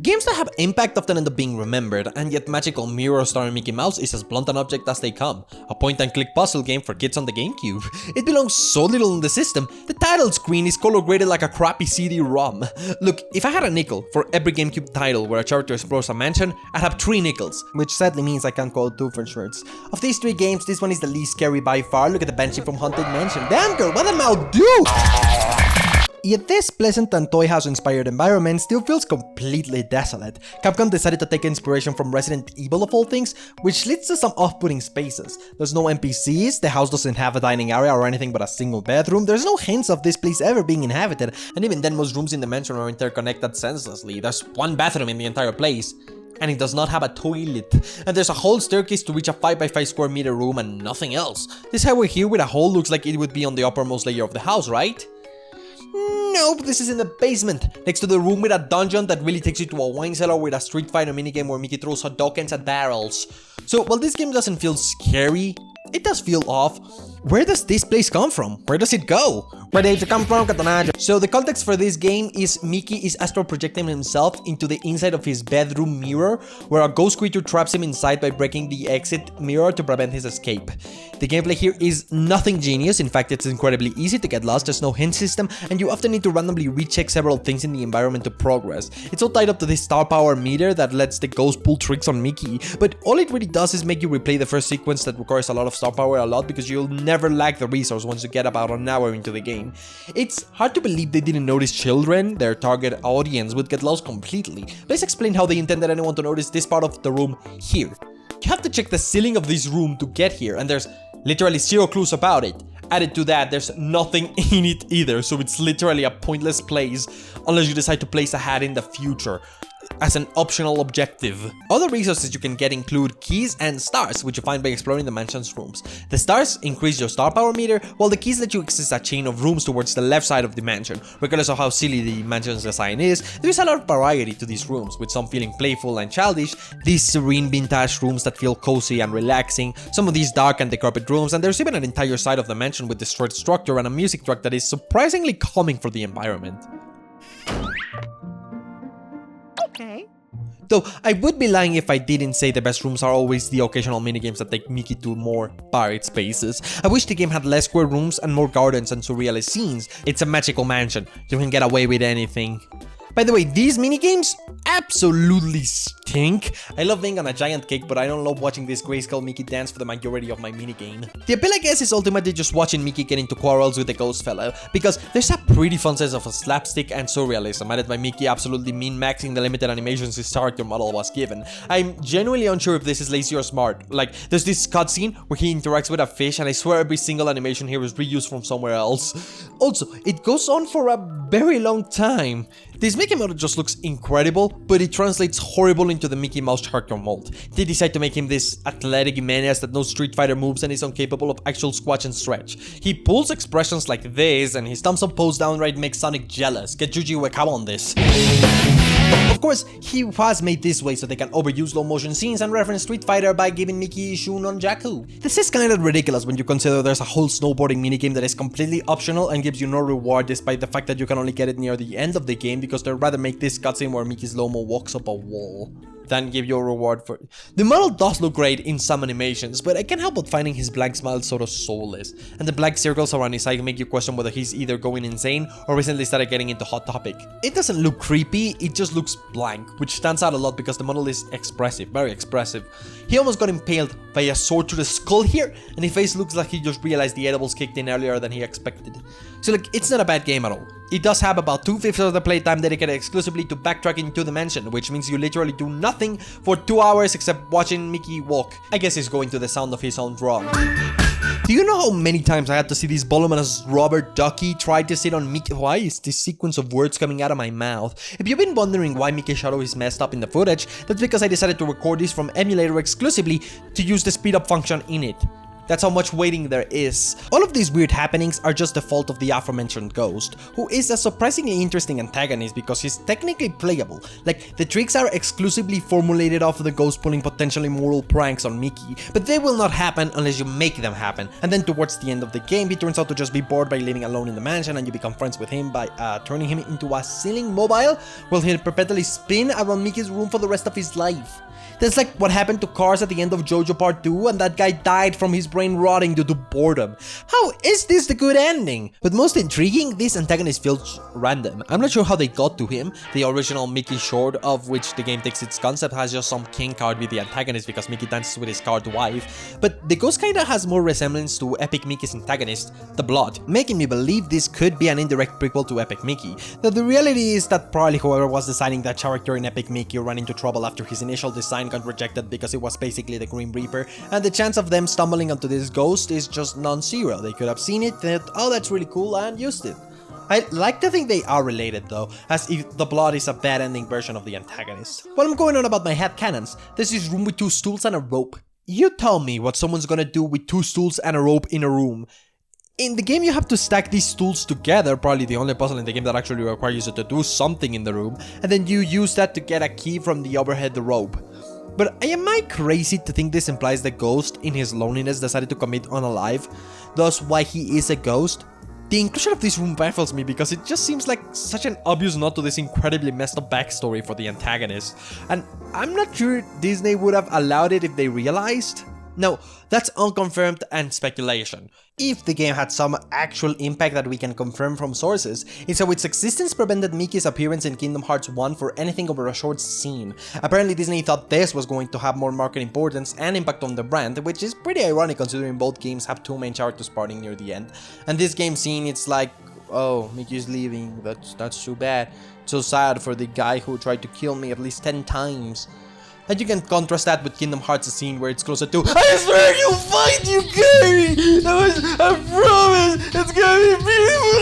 Games that have impact often end up being remembered, and yet Magical Mirror starring Mickey Mouse is as blunt an object as they come. A point-and-click puzzle game for kids on the Gamecube. It belongs so little in the system, the title screen is color-graded like a crappy CD-ROM. Look, if I had a nickel for every Gamecube title where a character explores a mansion, I'd have 3 nickels, which sadly means I can't call 2 for shirts. Of these 3 games, this one is the least scary by far. Look at the Banshee from Haunted Mansion. Damn girl, what did Mouth do? Yet this pleasant and toy house inspired environment still feels completely desolate. Capcom decided to take inspiration from Resident Evil of all things, which leads to some off-putting spaces. There's no NPCs, the house doesn't have a dining area or anything but a single bedroom, there's no hints of this place ever being inhabited, and even then most rooms in the mansion are interconnected senselessly. There's one bathroom in the entire place, and it does not have a toilet. And there's a whole staircase to reach a 5x5 square meter room and nothing else. This highway here with a hole looks like it would be on the uppermost layer of the house, right? Nope, this is in the basement, next to the room with a dungeon that really takes you to a wine cellar with a Street Fighter minigame where Mickey throws hot dog cans at barrels. So while this game doesn't feel scary, it does feel off. Where does this place come from? Where does it go? Where did it come from, Katanaja? So the context for this game is Mickey is astral projecting himself into the inside of his bedroom mirror, where a ghost creature traps him inside by breaking the exit mirror to prevent his escape. The gameplay here is nothing genius, in fact it's incredibly easy to get lost, there's no hint system, and you often need to randomly recheck several things in the environment to progress. It's all tied up to this star power meter that lets the ghost pull tricks on Mickey, but all it really does is make you replay the first sequence that requires a lot of star power a lot because you'll never lack the resource once you get about an hour into the game. It's hard to believe they didn't notice children, their target audience would get lost completely. Let's explain how they intended anyone to notice this part of the room here. You have to check the ceiling of this room to get here, and there's literally 0 clues about it. Added to that, there's nothing in it either, so it's literally a pointless place unless you decide to place a hat in the future as an optional objective. Other resources you can get include keys and stars, which you find by exploring the mansion's rooms. The stars increase your star power meter, while the keys let you access a chain of rooms towards the left side of the mansion. Regardless of how silly the mansion's design is, there is a lot of variety to these rooms, with some feeling playful and childish, these serene vintage rooms that feel cozy and relaxing, some of these dark and decrepit rooms, and there's even an entire side of the mansion with destroyed structure and a music track that is surprisingly calming for the environment. Okay. Though I would be lying if I didn't say the best rooms are always the occasional minigames that take Mickey to more pirate spaces. I wish the game had less square rooms and more gardens and surrealist scenes. It's a magical mansion, you can get away with anything. By the way, these minigames absolutely stink. I love being on a giant cake, but I don't love watching this grayscale Mickey dance for the majority of my minigame. The appeal, I guess, is ultimately just watching Mickey get into quarrels with the ghost fellow, because there's a pretty fun sense of slapstick and surrealism added by Mickey absolutely min-maxing the limited animations his character model was given. I'm genuinely unsure if this is lazy or smart. Like, there's this cutscene where he interacts with a fish, and I swear every single animation here is reused from somewhere else. Also, it goes on for a very long time. This Mickey model just looks incredible, but it translates horrible into the Mickey Mouse character mold. They decide to make him this athletic menace that knows Street Fighter moves and is incapable of actual squash and stretch. He pulls expressions like this, and his thumbs up pose downright makes Sonic jealous. Get Yuji Uekawa on this. Of course, he was made this way so they can overuse slow motion scenes and reference Street Fighter by giving Mickey Shun on Jakku. This is kinda ridiculous when you consider there's a whole snowboarding minigame that is completely optional and gives you no reward despite the fact that you can only get it near the end of the game because they'd rather make this cutscene where Mickey slow-mo walks up a wall than give you a reward for it. The model does look great in some animations, but I can't help but finding his blank smile sort of soulless, and the black circles around his eye make you question whether he's either going insane or recently started getting into Hot Topic. It doesn't look creepy, it just looks blank, which stands out a lot because the model is expressive, very expressive. He almost got impaled by a sword to the skull here, and his face looks like he just realized the edibles kicked in earlier than he expected. So like, it's not a bad game at all. It does have about 2/5 of the playtime dedicated exclusively to backtracking to the mansion, which means you literally do nothing for 2 hours except watching Mickey walk. I guess he's going to the sound of his own drum. Do you know how many times I had to see this voluminous rubber ducky try to sit on Mickey? Why is this sequence of words coming out of my mouth? If you've been wondering why Mickey's shadow is messed up in the footage, that's because I decided to record this from emulator exclusively to use the speed up function in it. That's how much waiting there is. All of these weird happenings are just the fault of the aforementioned Ghost, who is a surprisingly interesting antagonist because he's technically playable. Like, the tricks are exclusively formulated off of the Ghost pulling potentially immoral pranks on Mickey, but they will not happen unless you make them happen. And then towards the end of the game, he turns out to just be bored by living alone in the mansion, and you become friends with him by turning him into a ceiling mobile, while he'll perpetually spin around Mickey's room for the rest of his life. That's like what happened to Cars at the end of JoJo Part 2, and that guy died from his brain rotting due to boredom. How is this the good ending? But most intriguing, this antagonist feels random. I'm not sure how they got to him. The original Mickey short, of which the game takes its concept, has just some king card with the antagonist because Mickey dances with his card wife. But the Ghost kinda has more resemblance to Epic Mickey's antagonist, the Blood, making me believe this could be an indirect prequel to Epic Mickey. Though the reality is that probably whoever was designing that character in Epic Mickey ran into trouble after his initial design got rejected because it was basically the Grim Reaper, and the chance of them stumbling onto this Ghost is just non-zero. They could have seen it, thought, oh, that's really cool, and used it. I like to think they are related though, as if the Blood is a bad ending version of the antagonist. While I'm going on about my headcanons, there's this room with 2 stools and a rope. You tell me what someone's gonna do with 2 stools and a rope in a room. In the game, you have to stack these stools together, probably the only puzzle in the game that actually requires you to do something in the room, and then you use that to get a key from the overhead rope. But am I crazy to think this implies the Ghost, in his loneliness, decided to commit unalive, thus why he is a ghost? The inclusion of this room baffles me because it just seems like such an obvious nod to this incredibly messed up backstory for the antagonist, and I'm not sure Disney would have allowed it if they realized. No, that's unconfirmed and speculation. If the game had some actual impact that we can confirm from sources, it's how its existence prevented Mickey's appearance in Kingdom Hearts 1 for anything over a short scene. Apparently Disney thought this was going to have more market importance and impact on the brand, which is pretty ironic considering both games have 2 main characters parting near the end. And this game scene, it's like, oh, Mickey's leaving, that's too bad. So sad for the guy who tried to kill me at least 10 times. And you can contrast that with Kingdom Hearts' scene where it's closer to I swear you'll find you, Gary! I promise! It's gonna be beautiful!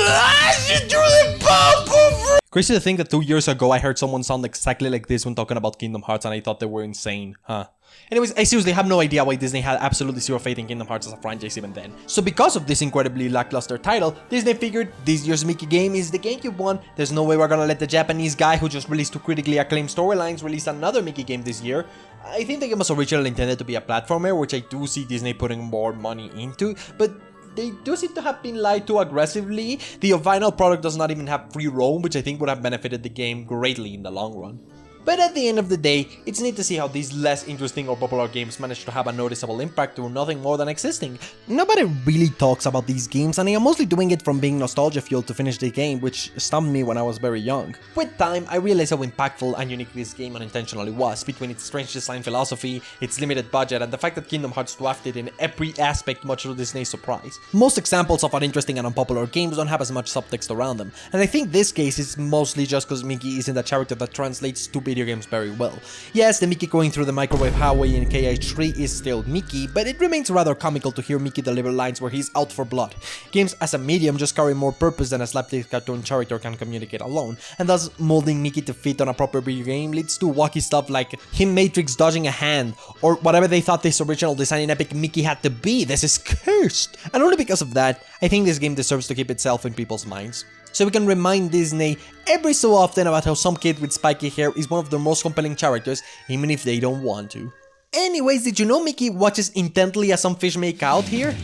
You truly powerful! Crazy to think that 2 years ago I heard someone sound exactly like this when talking about Kingdom Hearts and I thought they were insane, huh? Anyways, I seriously have no idea why Disney had absolutely zero faith in Kingdom Hearts as a franchise even then. So because of this incredibly lackluster title, Disney figured this year's Mickey game is the Gamecube one. There's no way we're gonna let the Japanese guy who just released 2 critically acclaimed storylines release another Mickey game this year. I think the game was originally intended to be a platformer, which I do see Disney putting more money into, but they do seem to have been lied to aggressively. The final product does not even have free roam, which I think would have benefited the game greatly in the long run. But at the end of the day, it's neat to see how these less interesting or popular games manage to have a noticeable impact through nothing more than existing. Nobody really talks about these games, and I am mostly doing it from being nostalgia fueled to finish the game, which stumped me when I was very young. With time, I realized how impactful and unique this game unintentionally was, between its strange design philosophy, its limited budget, and the fact that Kingdom Hearts dwarfed it in every aspect, much to Disney's surprise. Most examples of uninteresting and unpopular games don't have as much subtext around them, and I think this case is mostly just because Mickey isn't a character that translates to video games very well. Yes, the Mickey going through the microwave highway in KH3 is still Mickey, but it remains rather comical to hear Mickey deliver lines where he's out for blood. Games as a medium just carry more purpose than a slapstick cartoon character can communicate alone, and thus molding Mickey to fit on a proper video game leads to wacky stuff like him Matrix dodging a hand, or whatever they thought this original design in Epic Mickey had to be. This is cursed! And only because of that, I think this game deserves to keep itself in people's minds. So we can remind Disney every so often about how some kid with spiky hair is one of their most compelling characters, even if they don't want to. Anyways, did you know Mickey watches intently as some fish make out here?